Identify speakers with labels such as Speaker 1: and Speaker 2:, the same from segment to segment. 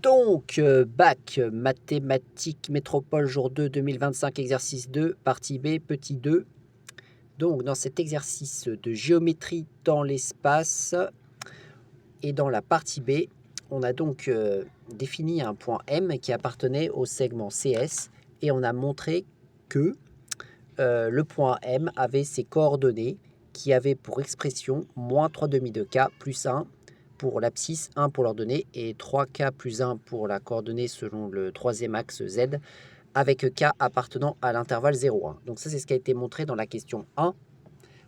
Speaker 1: Donc, bac, mathématiques, métropole, jour 2, 2025, exercice 2, partie B, petit 2. Donc, dans cet exercice de géométrie dans l'espace et dans la partie B, on a donc défini un point M qui appartenait au segment CS et on a montré que le point M avait ses coordonnées qui avaient pour expression moins 3 demi de K plus 1 pour l'abscisse, 1 pour l'ordonnée et 3K plus 1 pour la coordonnée selon le troisième axe Z avec K appartenant à l'intervalle 0,1. Donc ça, c'est ce qui a été montré dans la question 1.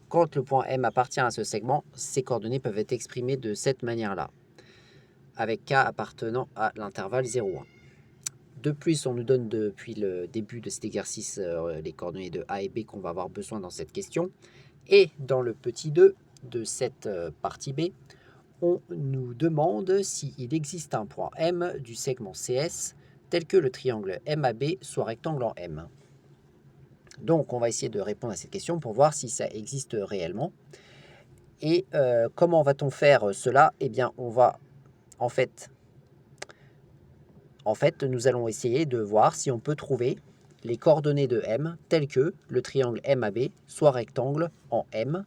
Speaker 1: Quand le point M appartient à ce segment, ses coordonnées peuvent être exprimées de cette manière-là, avec K appartenant à l'intervalle 0,1. De plus, on nous donne depuis le début de cet exercice les coordonnées de A et B qu'on va avoir besoin dans cette question. Et dans le petit 2 de cette partie B, on nous demande s'il existe un point M du segment CS tel que le triangle MAB soit rectangle en M. Donc, on va essayer de répondre à cette question pour voir si ça existe réellement. Et comment va-t-on faire cela? Eh bien, on va en fait, nous allons essayer de voir si on peut trouver les coordonnées de M telles que le triangle MAB soit rectangle en M,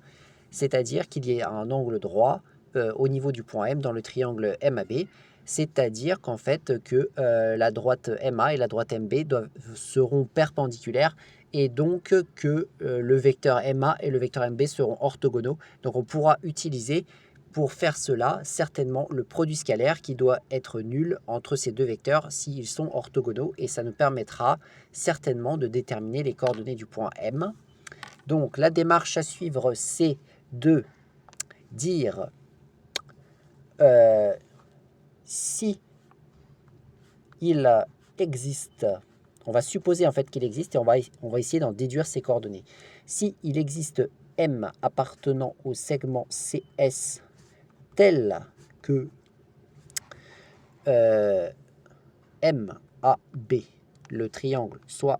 Speaker 1: c'est-à-dire qu'il y ait un angle droit au niveau du point M dans le triangle MAB, c'est-à-dire qu'en fait que la droite MA et la droite MB seront perpendiculaires et donc que le vecteur MA et le vecteur MB seront orthogonaux. Donc on pourra utiliser pour faire cela certainement le produit scalaire qui doit être nul entre ces deux vecteurs s'ils sont orthogonaux et ça nous permettra certainement de déterminer les coordonnées du point M. Donc la démarche à suivre, c'est de dire si il existe, on va supposer en fait qu'il existe et on va essayer d'en déduire ses coordonnées. Si il existe M appartenant au segment CS tel que MAB, le triangle, soit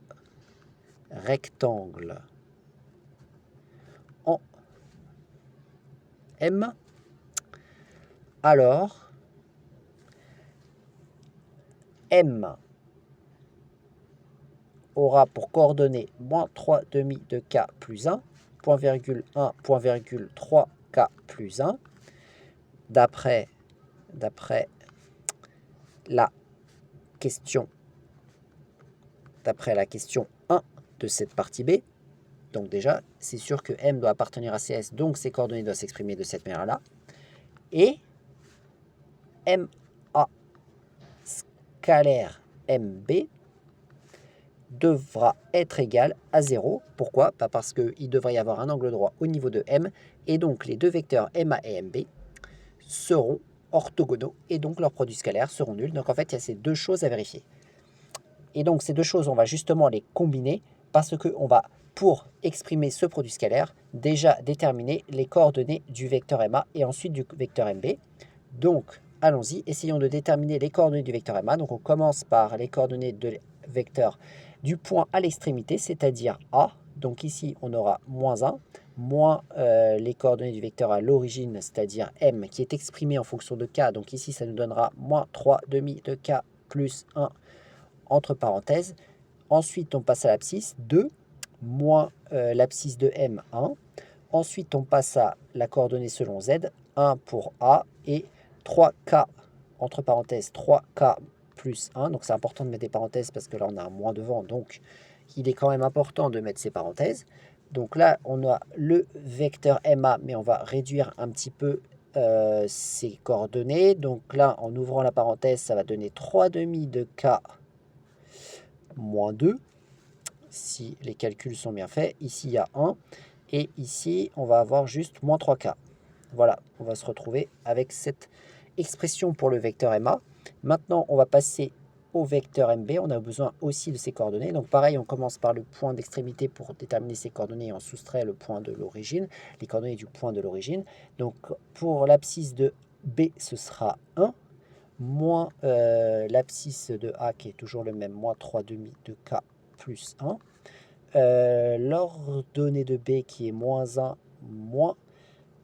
Speaker 1: rectangle en M, alors M aura pour coordonnées moins 3 demi de K plus 1, point virgule 1, point virgule 3K plus 1, d'après la question 1 de cette partie B. Donc déjà, c'est sûr que M doit appartenir à CS, donc ses coordonnées doivent s'exprimer de cette manière-là. Et MA scalaire MB devra être égal à 0. Pourquoi? Parce qu'il devrait y avoir un angle droit au niveau de M, et donc les deux vecteurs MA et MB seront orthogonaux, et donc leurs produits scalaires seront nuls. Donc en fait, il y a ces deux choses à vérifier. Et donc ces deux choses, on va justement les combiner, parce qu'on va, pour exprimer ce produit scalaire, déjà déterminer les coordonnées du vecteur MA et ensuite du vecteur MB. Donc, allons-y, essayons de déterminer les coordonnées du vecteur MA. Donc, on commence par les coordonnées de vecteur du point à l'extrémité, c'est-à-dire A. Donc ici, on aura moins 1, moins les coordonnées du vecteur à l'origine, c'est-à-dire M, qui est exprimé en fonction de K. Donc ici, ça nous donnera moins 3 demi de K plus 1 entre parenthèses. Ensuite, on passe à l'abscisse, 2, moins l'abscisse de M, 1. Ensuite, on passe à la coordonnée selon Z, 1 pour A et 3K, entre parenthèses, 3K plus 1. Donc c'est important de mettre des parenthèses parce que là, on a un moins devant. Donc il est quand même important de mettre ces parenthèses. Donc là, on a le vecteur MA, mais on va réduire un petit peu ses coordonnées. Donc là, en ouvrant la parenthèse, ça va donner 3 demi de K moins 2, si les calculs sont bien faits. Ici, il y a 1. Et ici, on va avoir juste moins 3K. Voilà, on va se retrouver avec cette expression pour le vecteur MA. Maintenant, on va passer au vecteur MB. On a besoin aussi de ses coordonnées. Donc pareil, on commence par le point d'extrémité pour déterminer ses coordonnées et on soustrait le point de l'origine, les coordonnées du point de l'origine. Donc pour l'abscisse de B, ce sera 1, moins l'abscisse de A qui est toujours le même, moins 3 demi de K plus 1. L'ordonnée de B qui est moins 1, moins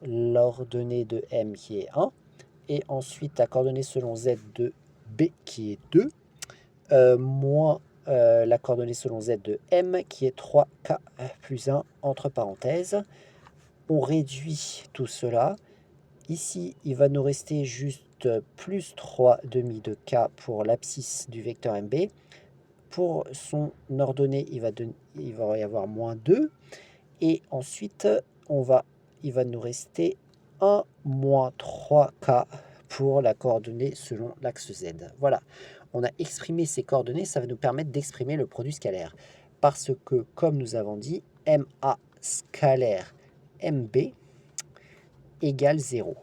Speaker 1: l'ordonnée de M qui est 1. Et ensuite, la coordonnée selon Z de B B qui est 2, moins la coordonnée selon Z de M qui est 3K plus 1 entre parenthèses. On réduit tout cela. Ici, il va nous rester juste plus 3 demi de K pour l'abscisse du vecteur MB. Pour son ordonnée, il va y avoir moins 2. Et ensuite, il va nous rester 1 moins 3K pour la coordonnée selon l'axe Z. Voilà, on a exprimé ces coordonnées, ça va nous permettre d'exprimer le produit scalaire. Parce que, comme nous avons dit, MA scalaire MB égale 0.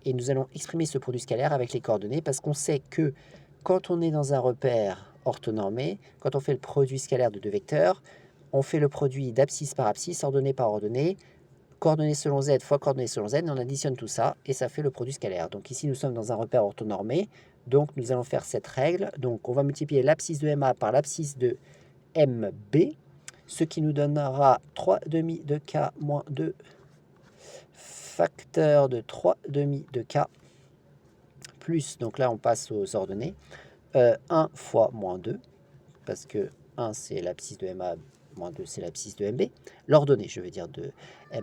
Speaker 1: Et nous allons exprimer ce produit scalaire avec les coordonnées parce qu'on sait que quand on est dans un repère orthonormé, quand on fait le produit scalaire de deux vecteurs, on fait le produit d'abscisse par abscisse, ordonnée par ordonnée, coordonnées selon Z fois coordonnées selon Z, et on additionne tout ça et ça fait le produit scalaire. Donc ici, nous sommes dans un repère orthonormé, donc nous allons faire cette règle. Donc on va multiplier l'abscisse de MA par l'abscisse de MB, ce qui nous donnera 3 demi de K moins 2 facteur de 3 demi de K plus, donc là on passe aux ordonnées, 1 fois moins 2, parce que 1 c'est l'abscisse de MA, moins 2 c'est l'abscisse de MB, l'ordonnée je veux dire de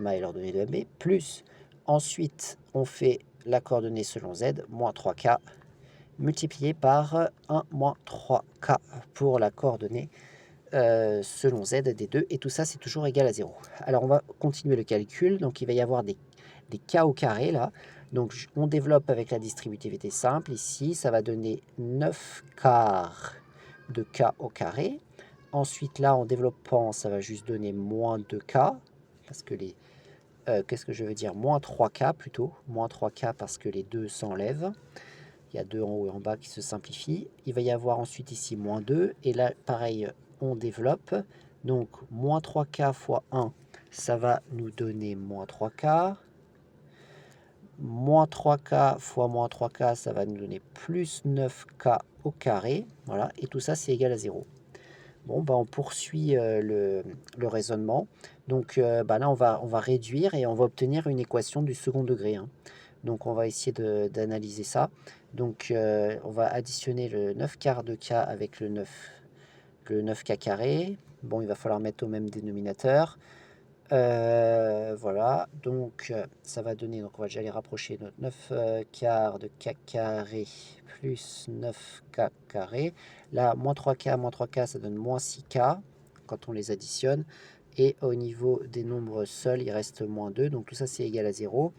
Speaker 1: MA et l'ordonnée de MB, plus ensuite on fait la coordonnée selon Z, moins 3K, multiplié par 1 moins 3K pour la coordonnée selon Z des deux, et tout ça c'est toujours égal à 0. Alors on va continuer le calcul, donc il va y avoir des K au carré là, donc on développe avec la distributivité simple, ici ça va donner 9 quarts de K au carré, ensuite là en développant ça va juste donner moins 2K, parce que les... qu'est-ce que je veux dire, moins 3K plutôt, moins 3K parce que les deux s'enlèvent, il y a 2 en haut et en bas qui se simplifient, il va y avoir ensuite ici moins 2, et là pareil on développe, donc moins 3K fois 1, ça va nous donner moins 3K, moins 3K fois moins 3K, ça va nous donner plus 9K au carré, voilà, et tout ça c'est égal à 0. Bon, bah, on poursuit le raisonnement, donc bah, là on va réduire et on va obtenir une équation du second degré, hein. Donc on va essayer d'analyser ça. Donc on va additionner le 9 quarts de K avec le 9K carré. Bon, il va falloir mettre au même dénominateur. Voilà, donc ça va donner, donc on va déjà les rapprocher, notre 9 quarts de K carré plus 9K carré. Là, moins 3K, ça donne moins 6K quand on les additionne. Et au niveau des nombres seuls, il reste moins 2, donc tout ça c'est égal à 0.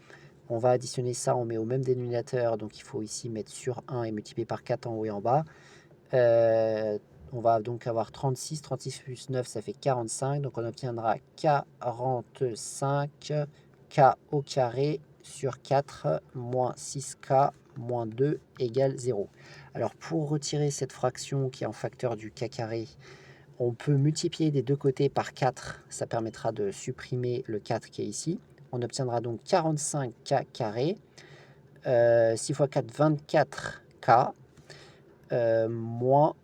Speaker 1: On va additionner ça, on met au même dénominateur, donc il faut ici mettre sur 1 et multiplier par 4 en haut et en bas. On va donc avoir 36, 36 plus 9, ça fait 45, donc on obtiendra 45 K au carré sur 4 moins 6K moins 2 égale 0. Alors pour retirer cette fraction qui est en facteur du K carré, on peut multiplier des deux côtés par 4, ça permettra de supprimer le 4 qui est ici. On obtiendra donc 45K carré, 6 fois 4, 24K, moins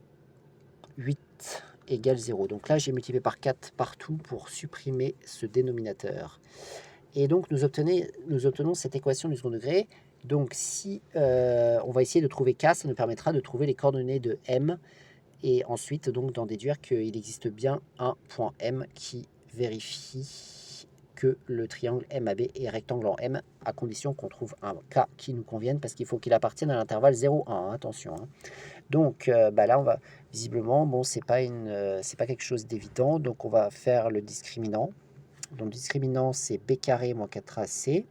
Speaker 1: 8 égale 0. Donc là, j'ai multiplié par 4 partout pour supprimer ce dénominateur. Et donc, nous obtenons cette équation du second degré. Donc, si on va essayer de trouver K, ça nous permettra de trouver les coordonnées de M et ensuite donc d'en déduire qu'il existe bien un point M qui vérifie que le triangle MAB est rectangle en M, à condition qu'on trouve un K qui nous convienne, parce qu'il faut qu'il appartienne à l'intervalle 0, 1, hein, attention, hein. Donc bah là, on va visiblement, bon, c'est pas quelque chose d'évident, donc on va faire le discriminant. Donc le discriminant, c'est B carré moins 4AC,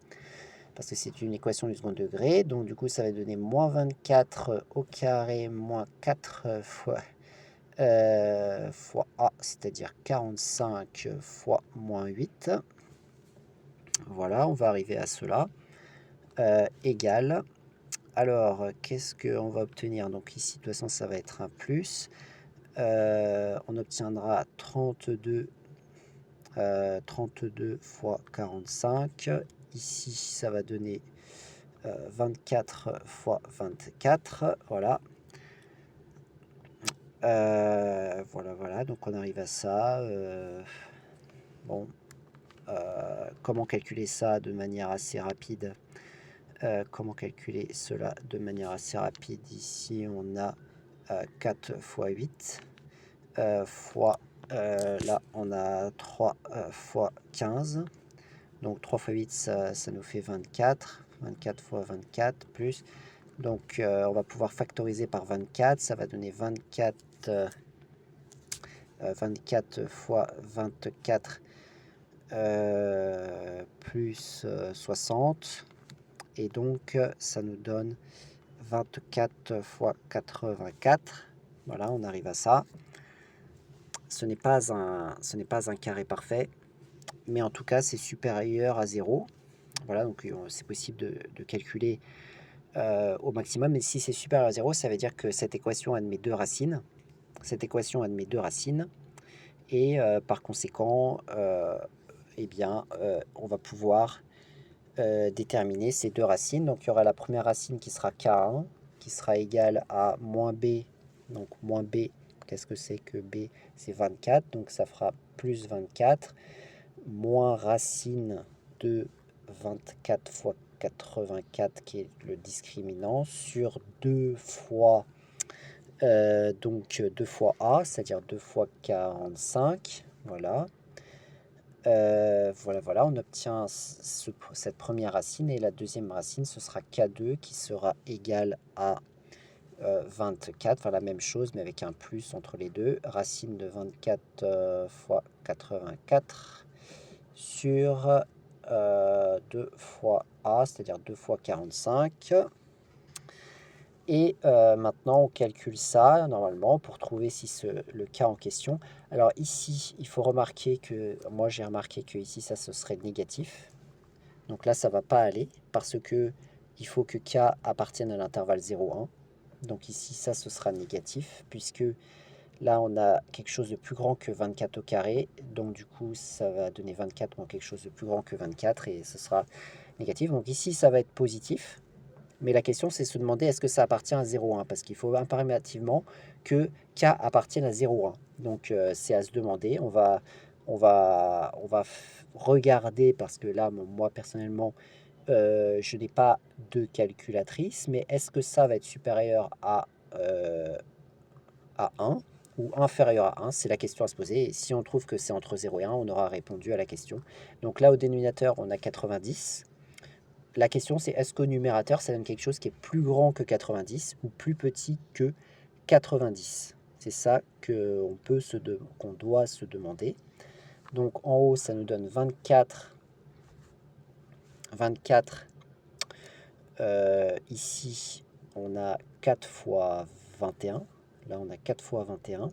Speaker 1: parce que c'est une équation du second degré. Donc du coup, ça va donner moins 24 au carré moins 4 fois A, c'est-à-dire 45 fois moins 8. Voilà, on va arriver à cela. Égal. Alors, qu'est-ce qu'on va obtenir? Donc ici, de toute façon, ça va être un plus. On obtiendra 32 fois 45. Ici, ça va donner 24 fois 24. Voilà. Voilà. Donc, on arrive à ça. Bon. Comment calculer ça de manière assez rapide? Comment calculer cela de manière assez rapide? Ici, on a 4 fois 8 fois, là, on a 3 fois 15. Donc 3 fois 8, ça nous fait 24. 24 fois 24 plus. Donc on va pouvoir factoriser par 24. Ça va donner 24, 24 fois 24 plus 60. Et donc ça nous donne 24 fois 84. Voilà, on arrive à ça. Ce n'est pas un carré parfait, mais en tout cas, c'est supérieur à 0. Voilà, donc c'est possible de calculer au maximum. Mais si c'est supérieur à 0, ça veut dire que cette équation admet deux racines. Cette équation admet deux racines. Et par conséquent, eh bien, on va pouvoir déterminer ces deux racines. Donc il y aura la première racine qui sera K1, qui sera égale à moins B. Donc moins B, qu'est-ce que c'est que B? C'est 24, donc ça fera plus 24, moins racine de 24 fois 84, qui est le discriminant, sur 2 fois, donc 2 fois A, c'est-à-dire 2 fois 45, voilà. Voilà, on obtient cette première racine et la deuxième racine, ce sera K2 qui sera égal à 24, enfin la même chose mais avec un plus entre les deux. Racine de 24 fois 84 sur 2 fois A, c'est-à-dire 2 fois 45. Et maintenant, on calcule ça normalement pour trouver si le cas en question. Alors ici, il faut remarquer que, moi j'ai remarqué que ici, ça ce serait négatif. Donc là, ça va pas aller parce que il faut que K appartienne à l'intervalle 0,1. Donc ici, ça ce sera négatif puisque là, on a quelque chose de plus grand que 24 au carré. Donc du coup, ça va donner 24 moins quelque chose de plus grand que 24 et ce sera négatif. Donc ici, ça va être positif. Mais la question, c'est se demander est-ce que ça appartient à 0,1 parce qu'il faut impérativement que K appartienne à 0,1. Donc c'est à se demander. On va regarder parce que là, moi personnellement, je n'ai pas de calculatrice, mais est-ce que ça va être supérieur à 1 ou inférieur à 1? C'est la question à se poser. Et si on trouve que c'est entre 0 et 1, on aura répondu à la question. Donc là, au dénominateur, on a 90. La question, c'est est-ce qu'au numérateur, ça donne quelque chose qui est plus grand que 90 ou plus petit que 90? C'est ça qu'on doit se demander. Donc en haut, ça nous donne 24. 24. Ici, on a 4 fois 21. Là, on a 4 fois 21.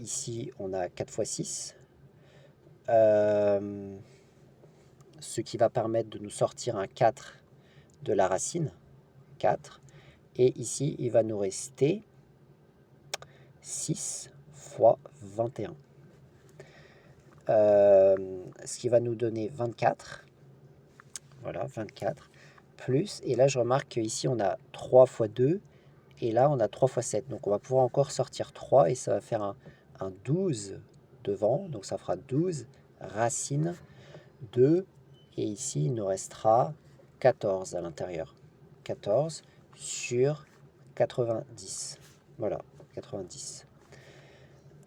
Speaker 1: Ici, on a 4 fois 6. Ce qui va permettre de nous sortir un 4 de la racine. 4. Et ici, il va nous rester 6 fois 21. Ce qui va nous donner 24. Voilà, 24. Plus, et là je remarque qu'ici on a 3 fois 2, et là on a 3 fois 7. Donc on va pouvoir encore sortir 3, et ça va faire un 12 devant. Donc ça fera 12 racine de, et ici il nous restera 14 à l'intérieur. 14 sur 90. Voilà, 90.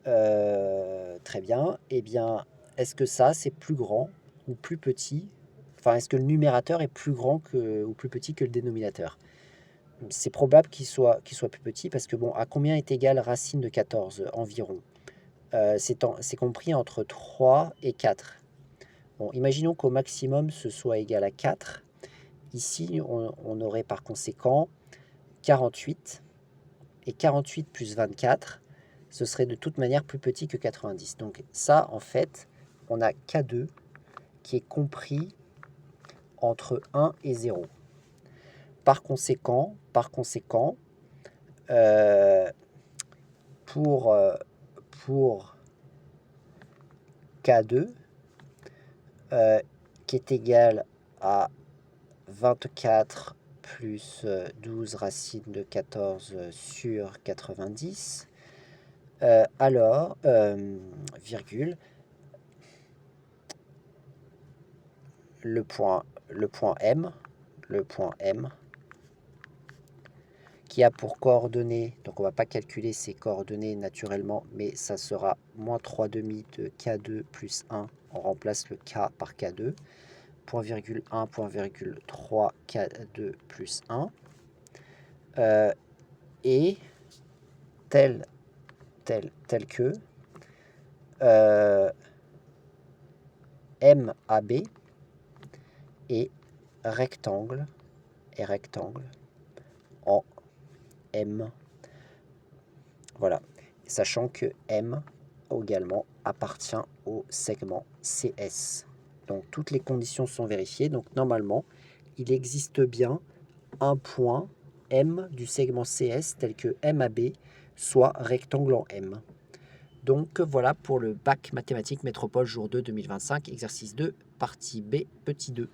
Speaker 1: Très bien. Eh bien, est-ce que ça, c'est plus grand ou plus petit? Enfin, est-ce que le numérateur est plus grand ou plus petit que le dénominateur? C'est probable qu'il soit plus petit parce que, bon, à combien est égale racine de 14 environ? C'est compris entre 3 et 4. Bon, imaginons qu'au maximum, ce soit égal à 4. Ici, on aurait par conséquent 48. Et 48 plus 24, ce serait de toute manière plus petit que 90. Donc ça, en fait, on a K2 qui est compris entre 1 et 0. Par conséquent, pour K2, qui est égal à 24 plus 12 racine de 14 sur 90, alors, virgule, le point M, le point M, qui a pour coordonnées, donc on ne va pas calculer ces coordonnées naturellement, mais ça sera moins 3,5 de K2 plus 1, on remplace le K par K2, point virgule 1, point virgule 3 K2 plus 1, et tel que MAB et rectangle en M. Voilà, sachant que M également appartient au segment CS. Donc toutes les conditions sont vérifiées. Donc normalement, il existe bien un point M du segment CS tel que MAB soit rectangle en M. Donc voilà pour le bac mathématiques métropole jour 2 2025, exercice 2, partie B, petit 2.